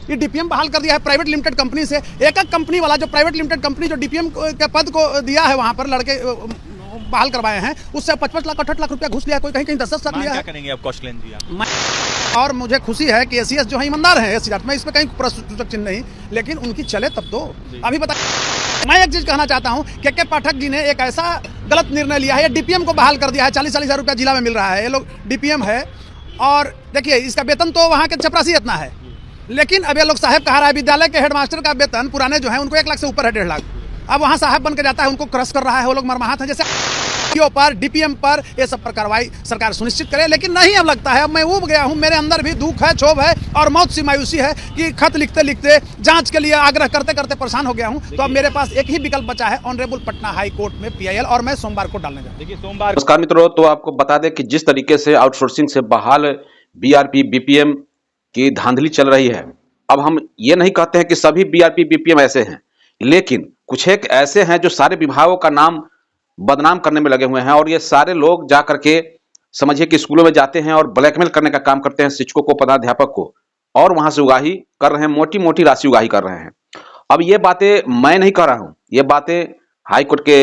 ये डीपीएम बहाल कर दिया है प्राइवेट लिमिटेड कंपनी से। एक कंपनी वाला जो प्राइवेट लिमिटेड कंपनी जो डीपीएम के पद को दिया है, वहां पर लड़के बहाल करवाए हैं, उससे 55 लाख 68 लाख रुपया घुस लिया, कोई कहीं कहीं 10 लाख लिया है। क्या करेंगे आप कौशलेंद्र जी? और मुझे खुशी है कि एसीएस जो है ईमानदार है, एसी में इस पर कहीं प्रश्नसूचक चिन्ह नहीं, लेकिन उनकी चले तब तो। अभी बता, मैं एक चीज कहना चाहता हूं, के पाठक जी ने एक ऐसा गलत निर्णय लिया है, डीपीएम को बहाल कर दिया है। 40-40 हज़ार रुपया जिला में मिल रहा है, ये लोग डीपीएम है, और देखिए इसका वेतन तो वहाँ के चपरासी इतना है, लेकिन अब ये लोग साहब कहा रहा है। विद्यालय के हेडमास्टर का वेतन पुराने जो है उनको 1 लाख से ऊपर है, 1.5 लाख। अब वहाँ साहब बन के जाता है, उनको क्रश कर रहा है, वो लोग मरमाहत हैं। जैसे पर डीपीएम पर ये सब पर कार्रवाई सरकार सुनिश्चित करे, लेकिन नहीं अब लगता है। अब मैं ऊब गया हूं, मेरे अंदर भी दुख है, क्षोभ है और मौत सी मायूसी है कि खत लिखते लिखते, जांच के लिए आग्रह करते करते परेशान हो गया हूं। तो अब मेरे पास एक ही विकल्प बचा है, ऑनरेबल पटना हाई कोर्ट में पीआईएल, और मैं सोमवार को डालने जा रहा हूं। देखिए सोमवार। नमस्कार मित्रों, तो आपको बता दें कि जिस तरीके से आउटसोर्सिंग से बहाल बीआरपी बीपीएम की धांधली चल रही है, अब हम ये नहीं कहते हैं कि सभी बीआरपी बीपीएम ऐसे हैं, लेकिन कुछ एक ऐसे हैं जो सारे विभागों का नाम बदनाम करने में लगे हुए हैं। और ये सारे लोग जा करके समझिए कि स्कूलों में जाते हैं और ब्लैकमेल करने का काम करते हैं शिक्षकों को, प्रधानाध्यापक को, और वहां से उगाही कर रहे हैं, मोटी मोटी राशि उगाही कर रहे हैं। अब ये बातें मैं नहीं कह रहा हूं, ये बातें हाईकोर्ट के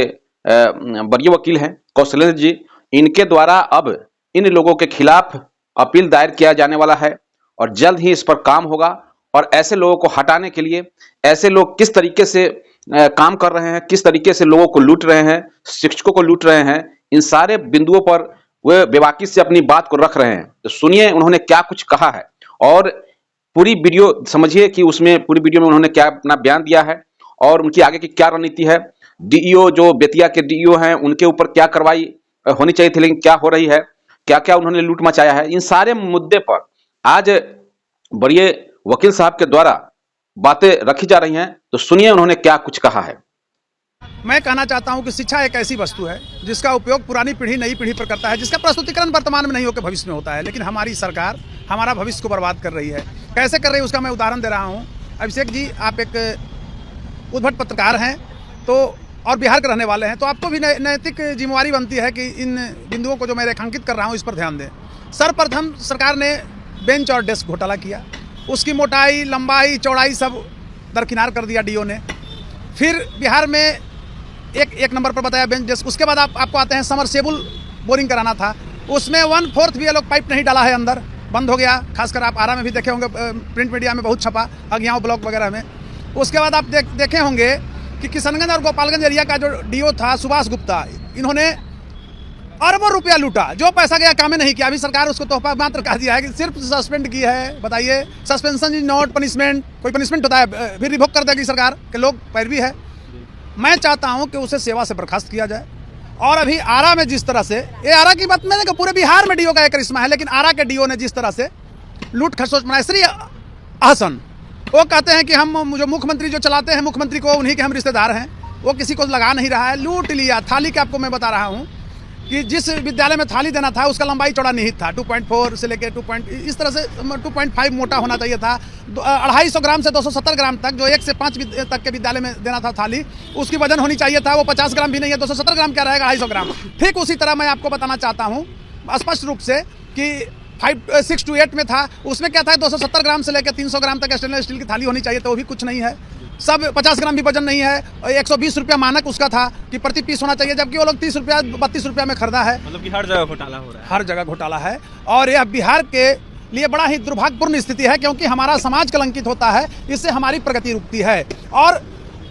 वरीय वकील हैं कौशलेंद्र जी, इनके द्वारा अब इन लोगों के खिलाफ अपील दायर किया जाने वाला है और जल्द ही इस पर काम होगा। और ऐसे लोगों को हटाने के लिए, ऐसे लोग किस तरीके से काम कर रहे हैं, किस तरीके से लोगों को लूट रहे हैं, शिक्षकों को लूट रहे हैं, इन सारे बिंदुओं पर वे बेबाकी से अपनी बात को रख रहे हैं। तो सुनिए उन्होंने क्या कुछ कहा है, और पूरी वीडियो समझिए कि उसमें पूरी वीडियो में उन्होंने क्या अपना बयान दिया है और उनकी आगे की क्या रणनीति है। डीईओ जो बेतिया के डीईओ हैं, उनके ऊपर क्या कार्रवाई होनी चाहिए थी, लेकिन क्या हो रही है, क्या क्या उन्होंने लूट मचाया है, इन सारे मुद्दे पर आज बड़े वकील साहब के द्वारा बातें रखी जा रही हैं। तो सुनिए उन्होंने क्या कुछ कहा है। मैं कहना चाहता हूं कि शिक्षा एक ऐसी वस्तु है जिसका उपयोग पुरानी पीढ़ी नई पीढ़ी पर करता है, जिसका प्रस्तुतिकरण वर्तमान में नहीं होकर भविष्य में होता है। लेकिन हमारी सरकार हमारा भविष्य को बर्बाद कर रही है। कैसे कर रही है उसका मैं उदाहरण दे रहा हूं। अभिषेक जी, आप एक उद्भट पत्रकार हैं तो, और बिहार के रहने वाले हैं, तो आपको भी नैतिक जिम्मेवारी बनती है कि इन बिंदुओं को जो मैं रेखांकित कर रहा हूँ इस पर ध्यान दें। सर्वप्रथम सरकार ने बेंच और डेस्क घोटाला किया, उसकी मोटाई, लंबाई, चौड़ाई सब दरकिनार कर दिया डीओ ने। फिर बिहार में एक नंबर पर बताया बेंच डेस्क। उसके बाद आपको आते हैं समरसेबुल बोरिंग कराना था, उसमें 1/4 भी ये लोग पाइप नहीं डाला है, अंदर बंद हो गया। खासकर आप आरा में भी देखे होंगे, प्रिंट मीडिया में बहुत छपा, अज्ञाओं ब्लॉक वगैरह में। उसके बाद आप देखे होंगे कि किशनगंज और गोपालगंज एरिया का जो डीओ था सुभाष गुप्ता, इन्होंने अरबों रुपया लूटा, जो पैसा गया काम नहीं किया। अभी सरकार उसको तोहफा मात्र कह दिया है कि सिर्फ सस्पेंड की है। बताइए, सस्पेंशन इज नॉट पनिशमेंट। कोई पनिशमेंट होता है फिर रिवोक कर देगी सरकार के, लोग पैरवी है। मैं चाहता हूं कि उसे सेवा से बर्खास्त किया जाए। और अभी आरा में जिस तरह से, ये आरा की बात मैंने कहा, पूरे बिहार में डीओ का एक करिश्मा है, लेकिन आरा के डीओ ने जिस तरह से लूट खसोच बनाया। श्री अहसन वो कहते हैं कि हम जो मुख्यमंत्री जो चलाते हैं, मुख्यमंत्री को उन्हीं के हम रिश्तेदार हैं, वो किसी को लगा नहीं रहा है, लूट लिया। थाली के आपको मैं बता रहा हूँ कि जिस विद्यालय में थाली देना था उसका लंबाई चौड़ा निहित था, 2.4 से लेकर 2. इस तरह से 2.5 मोटा होना चाहिए था। 250 ग्राम से 270 ग्राम तक, जो 1 से 5 तक के विद्यालय में देना था थाली, उसकी वजन होनी चाहिए था, वो 50 ग्राम भी नहीं है, 270 ग्राम क्या रहेगा, 250 ग्राम। ठीक उसी तरह मैं आपको बताना चाहता हूँ स्पष्ट रूप से कि 6 to 8 में था, उसमें क्या था, 270 ग्राम से लेकर 300 ग्राम तक स्टेनलेस स्टील की थाली होनी चाहिए, तो वो भी कुछ नहीं है। सब 50 ग्राम भी वजन नहीं है। 120 रुपया मानक उसका था कि प्रति पीस होना चाहिए, जबकि वो लोग 30 रुपया 32 रुपया में खरीदा है। मतलब कि हर जगह घोटाला हो रहा है, हर जगह घोटाला है। और यह बिहार के लिए बड़ा ही दुर्भाग्यपूर्ण स्थिति है, क्योंकि हमारा समाज कलंकित होता है, इससे हमारी प्रगति रुकती है और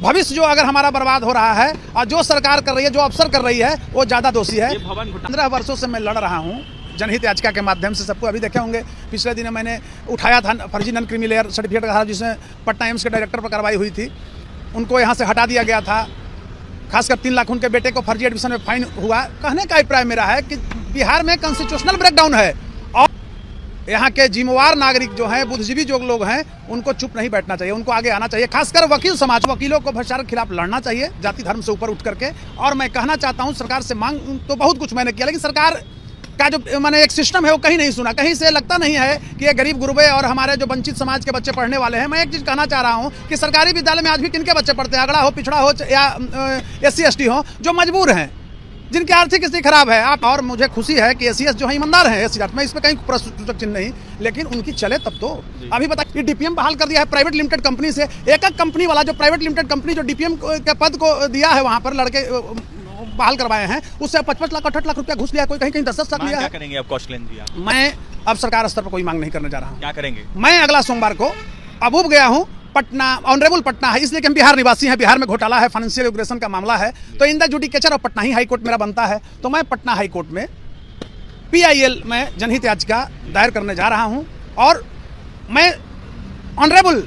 भविष्य जो अगर हमारा बर्बाद हो रहा है, और जो सरकार कर रही है, जो अफसर कर रही है, वो ज्यादा दोषी है। 15 वर्षों से मैं लड़ रहा हूँ जनहित याचिका के माध्यम से। सबको अभी देखे होंगे, पिछले दिन मैंने उठाया था फर्जी नॉन क्रीमी लेयर सर्टिफिकेट का, जिसमें पटना एम्स के डायरेक्टर पर कार्रवाई हुई थी, उनको यहाँ से हटा दिया गया था। खासकर 3 लाख उनके बेटे को फर्जी एडमिशन में फाइन हुआ। कहने का अभिप्राय मेरा है कि बिहार में कॉन्स्टिट्यूशनल ब्रेकडाउन है और यहाँ के जिम्मेवार नागरिक जो हैं, बुद्धिजीवी जो लोग हैं, उनको चुप नहीं बैठना चाहिए, उनको आगे आना चाहिए। खासकर वकील समाज, वकीलों को भ्रष्टाचार के खिलाफ लड़ना चाहिए, जाति धर्म से ऊपर उठ करके। और मैं कहना चाहता हूँ सरकार से, मांग तो बहुत कुछ मैंने किया, लेकिन सरकार का जो मैंने एक सिस्टम है वो कहीं नहीं सुना, कहीं से लगता नहीं है कि ये गरीब गुरबे और हमारे जो वंचित समाज के बच्चे पढ़ने वाले हैं। मैं एक चीज़ कहना चाह रहा हूँ कि सरकारी विद्यालय में आज भी किनके बच्चे पढ़ते हैं, अगड़ा हो, पिछड़ा हो या SC ST हो, जो मजबूर हैं, जिनकी आर्थिक स्थिति खराब है। आप और मुझे खुशी है कि एसीएस जो है ईमानदार है, एसीएस में इसमें कहीं प्रश्नसूचक चिन्ह नहीं, लेकिन उनकी चले तब तो। अभी बताइए डीपीएम बहाल कर दिया है प्राइवेट लिमिटेड कंपनी से, एक कंपनी वाला जो प्राइवेट लिमिटेड कंपनी जो डीपीएम के पद को दिया है वहां पर लड़के बहाल करवाए हैं, उससे 55 लाख 68 लाख रुपया घुस लिया, कोई कहीं 10 लाख लिया है। क्या करेंगे अब कौशलेंद्र जी आप? मैं अब सरकार स्तर पर कोई मांग नहीं करने जा रहा हूँ। क्या करेंगे? मैं अगला सोमवार को अबूब गया हूँ, पटना, ऑनरेबल पटना है, इसलिए कि हम बिहार निवासी हैं, बिहार में घोटाला है, फाइनेंशियल रेगुलेशन का मामला है, तो in the judicature of Patna he high court मेरा बनता है। तो मैं पटना हाई कोर्ट में PIL में जनहित याचिका दायर करने जा रहा हूं और मैं ऑनरेबल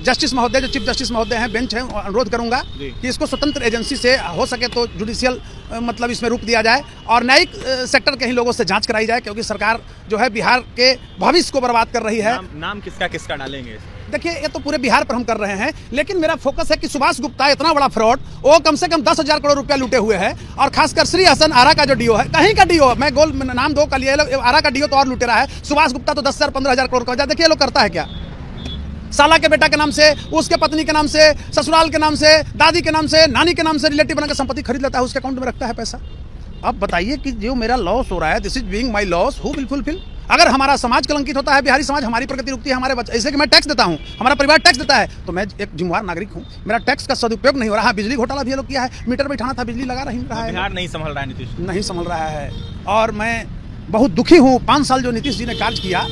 जस्टिस महोदय, जो चीफ जस्टिस महोदय हैं, बेंच है, अनुरोध करूंगा कि इसको स्वतंत्र एजेंसी से हो सके तो जुडिशियल मतलब इसमें रूप दिया जाए और न्यायिक सेक्टर के ही लोगों से जांच कराई जाए, क्योंकि सरकार जो है बिहार के भविष्य को बर्बाद कर रही है। नाम किसका डालेंगे? देखिए ये तो पूरे बिहार पर हम कर रहे हैं, लेकिन मेरा फोकस है कि सुभाष गुप्ता इतना बड़ा फ्रॉड, वो कम से कम 10,000 करोड़ रुपया लूटे हुए है, और खासकर श्री हसन आरा का जो डीओ है, कहीं का डीओ, मैं गोल नाम दो का लिया, आरा का डीओ तो और लूटे रहा है, सुभाष गुप्ता तो 10,000 15,000 करोड़ का। देखिए लोग करता है क्या, साला के बेटा के नाम से, उसके पत्नी के नाम से, ससुराल के नाम से, दादी के नाम से, नानी के नाम से रिलेटिव बनाकर संपत्ति खरीद लेता है, उसके अकाउंट में रखता है पैसा। अब बताइए कि जो मेरा लॉस हो रहा है, this is being my loss, who will fulfil? अगर हमारा समाज कलंकित होता है, बिहारी समाज, हमारी प्रगति रुकती है, हमारे बच्चे, जैसे कि मैं टैक्स देता हूं, हमारा परिवार टैक्स देता है, तो मैं एक जिम्मेवार नागरिक हूं, मेरा टैक्स का सदुपयोग नहीं हो रहा। बिजली घोटाला भी ये लोग किया है, मीटर बैठाना था, बिजली लगा नहीं रहा है, बिहार नहीं संभल रहा है, नीतीश नहीं संभल रहा है, और मैं बहुत दुखी हूँ। 5 साल जो नीतीश जी ने कार्य किया,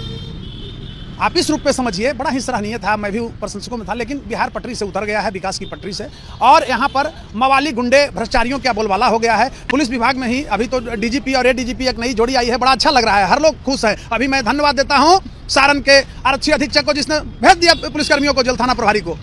आप इस रूप में समझिए, बड़ा ही सराहनीय था, मैं भी प्रशंसकों में था, लेकिन बिहार पटरी से उतर गया है, विकास की पटरी से, और यहाँ पर मवाली गुंडे भ्रष्टाचारियों का बोलबाला हो गया है। पुलिस विभाग में ही अभी तो डीजीपी और ADGP एक नई जोड़ी आई है, बड़ा अच्छा लग रहा है, हर लोग खुश हैं। अभी मैं धन्यवाद देता हूँ सारण के आरक्षी अधीक्षक को, जिसने भेज दिया पुलिसकर्मियों को जेल, थाना प्रभारी को।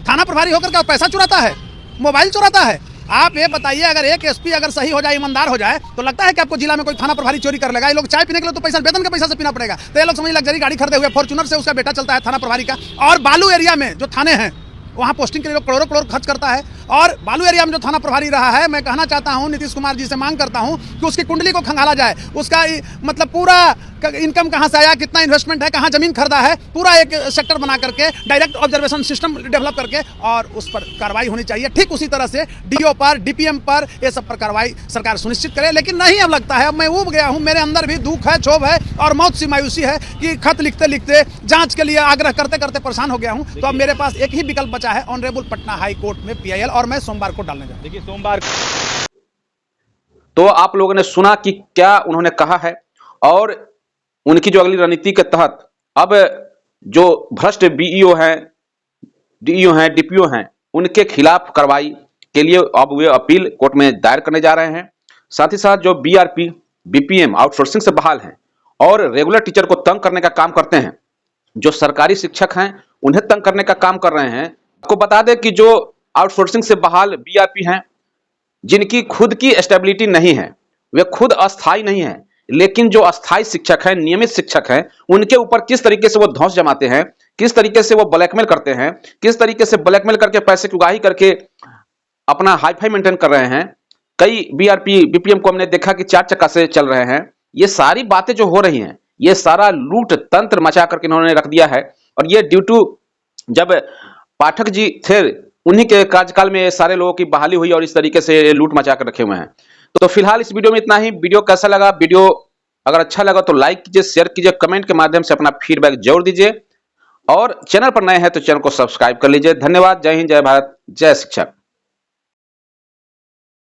थाना प्रभारी होकर क्या पैसा चुराता है, मोबाइल चुराता है? आप ये बताइए, अगर एक SP अगर सही हो जाए, ईमानदार हो जाए, तो लगता है कि आपको जिला में कोई थाना प्रभारी चोरी कर लेगा? ये लोग चाय पीने के लिए तो पैसा वेतन का पैसा से पीना पड़ेगा, तो ये लोग समझिए लग्जरी गाड़ी खरीदे हुए, फॉर्च्यूनर से उसका बेटा चलता है थाना प्रभारी का, और बालू एरिया में जो थाने हैं वहाँ पोस्टिंग के लिए लोग करोड़ों करोड़ खर्च करता है, और बालू एरिया में जो थाना प्रभारी रहा है, मैं कहना चाहता हूँ नीतीश कुमार जी से मांग करता हूँ कि उसकी कुंडली को खंगाला जाए, उसका मतलब पूरा इनकम कहाँ से आया, कितना इन्वेस्टमेंट है, कहाँ जमीन खरीदा है, पूरा एक सेक्टर बना करके डायरेक्ट ऑब्जर्वेशन सिस्टम डेवलप करके, और उस पर कार्रवाई होनी चाहिए। ठीक उसी तरह से DO पर, DPM पर, ये सब पर कार्रवाई सरकार सुनिश्चित करे। लेकिन नहीं, अब लगता है, अब मैं ऊब गया हूँ, मेरे अंदर भी दुख है, क्षोभ है और मौत सी मायूसी है कि खत लिखते लिखते, जांच के लिए आग्रह करते करते परेशान हो गया हूँ। तो अब मेरे पास एक ही विकल्प बचा है, ऑनरेबल पटना हाई कोर्ट में PIL, और मैं सोमवार को डालने जा रहा हूं। देखिए सोमवार तो आप लोगों ने सुना कि क्या उन्होंने कहा है, और उनकी जो अगली रणनीति के तहत अब जो भ्रष्ट BEO हैं, DEO हैं, DPO हैं, उनके खिलाफ कार्रवाई के लिए अब वे अपील कोर्ट में दायर करने जा रहे हैं। साथ ही साथ जो BRP BPM आउटसोर्सिंग से बहाल हैं और रेगुलर टीचर को तंग करने का काम करते हैं, जो सरकारी शिक्षक हैं उन्हें तंग करने का काम कर रहे हैं। आपको बता दें कि जो आउटसोर्सिंग से बहाल BRP हैं, जिनकी खुद की स्टेबिलिटी नहीं है, वे खुद अस्थायी नहीं है, लेकिन जो अस्थायी शिक्षक हैं, नियमित शिक्षक हैं, उनके ऊपर किस तरीके से वो धौंस जमाते हैं, किस तरीके से वो ब्लैकमेल करते हैं, किस तरीके से ब्लैकमेल करके पैसे की उगाही करके अपना हाईफाई मेंटेन कर रहे हैं। कई BRP BPM को हमने देखा कि 4 चक्का से चल रहे हैं। ये सारी बातें जो हो रही हैं, ये सारा लूट तंत्र मचा करके इन्होंने रख दिया है, और ये ड्यू टू जब पाठक जी थे, उन्हीं के कार्यकाल में सारे लोगों की बहाली हुई और इस तरीके से लूट मचा कर रखे हुए हैं। तो फिलहाल इस वीडियो में इतना ही। वीडियो कैसा लगा? वीडियो अगर अच्छा लगा तो लाइक कीजिए, शेयर कीजिए, कमेंट के माध्यम से अपना फीडबैक जरूर दीजिए, और चैनल पर नए हैं तो चैनल को सब्सक्राइब कर लीजिए। धन्यवाद। जय हिंद, जय भारत, जय शिक्षक।